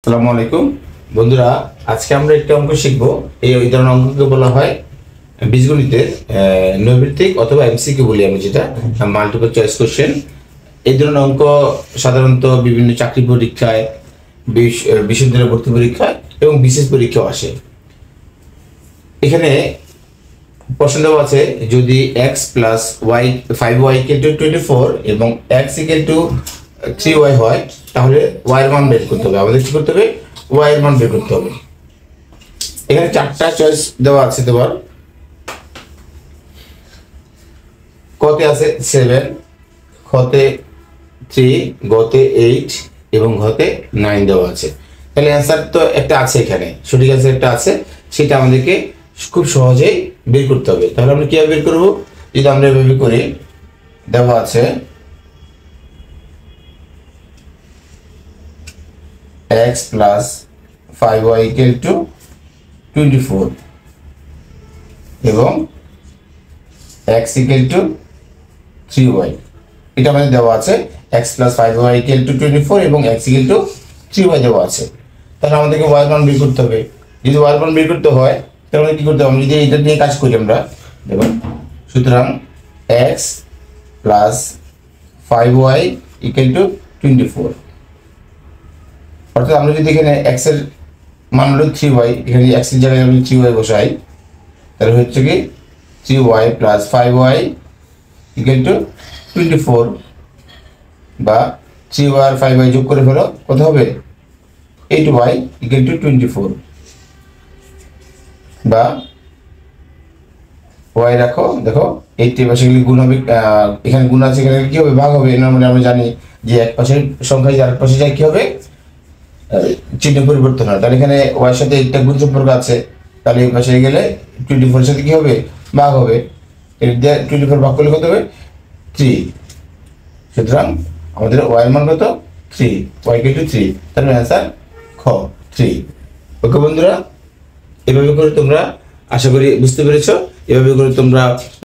আসসালামু আলাইকুম বন্ধুরা, আজকে আমরা একটা অঙ্ক শিখব। এই ধরনের অঙ্ককে বলা হয় বীজগণিতের নৈর্ব্যক্তিক অথবা এমসিকিউ বলি আমি, যেটা মাল্টিপল চয়েস কোশ্চেন। এই ধরনের অঙ্ক সাধারণত বিভিন্ন চাকরি পরীক্ষায়, বিশ্ববিদ্যালয় ভর্তি পরীক্ষায় এবং বিশেষ পরীক্ষাও আসে। এখানে প্রশ্ন দেওয়া আছে, যদি x plus y 5y equal to 24 এবং এক্স ইকুয়াল টু 3y হয়, তাহলে y এর মান বের করতে হবে। আমাদের কি করতে হবে? y এর মান বের করতে হবে। এখানে চারটা চয়েস দেওয়া আছে তোমার। কতে আছে 7, খতে 3, গতে 8 এবং ঘতে 9 দেওয়া আছে। তাহলে অ্যান্সার তো একটা আছে, এখানে সঠিক অ্যান্সার একটা আছে, সেটা আমাদেরকে খুব সহজেই বের করতে হবে। তাহলে আমরা কিভাবে বের করব? যদি আমরা এভাবে করি, দেওয়া আছে x plus 5y equal to 24 এবং x equal to 3y। এটা আমাদের দেওয়া আছে x plus 5y equal to 24 এবং x equal to 3y দেওয়া আছে। তাহলে আমাদেরকে y মান বের করতে হবে। যদি y মান বের করতে হয়, তাহলে কি করতে হবে? যদি এটা নিয়ে কাজ করি আমরা, দেখুন, সুতরাং x plus 5y equal to 24, অর্থাৎ আমরা যদি এখানে x এর মান হলো 3y, এখানে x এর জায়গায় আমি 3y বসাই, তাহলে হচ্ছে কি 3y plus 5y equal to 24, বা 3y আর 5y যোগ করে ফেলো, কত হবে? 8y ইকুয়াল টু 24, বা y রাখো, দেখো 80 পাশে গেলে গুণ হবে, এখানে গুণ আছে, এখানে কি হবে? ভাগ হবে। নরমালি আমরা জানি যে এক পাশের সংখ্যা যদি আরেক পাশে যায় কি হবে? চিহ্ন পরিবর্তন হয়। তাহলে এখানে ওয়াই সাথে একটা গুণ সম্পর্ক আছে, তাহলে এই পাশে গেলে 24 এর সাথে কি হবে? ভাগ হবে। এর দিয়ে 24 ভাগ করলে কত হবে? 3। সুতরাং আমাদের ওয়াই এর মান কত? 3, ওয়াই ইকুয়াল টু 3। তাহলে অ্যান্সার খ 3। ওকে বন্ধুরা, এভাবে করে তোমরা, আশা করি বুঝতে পেরেছো, এভাবে করে তোমরা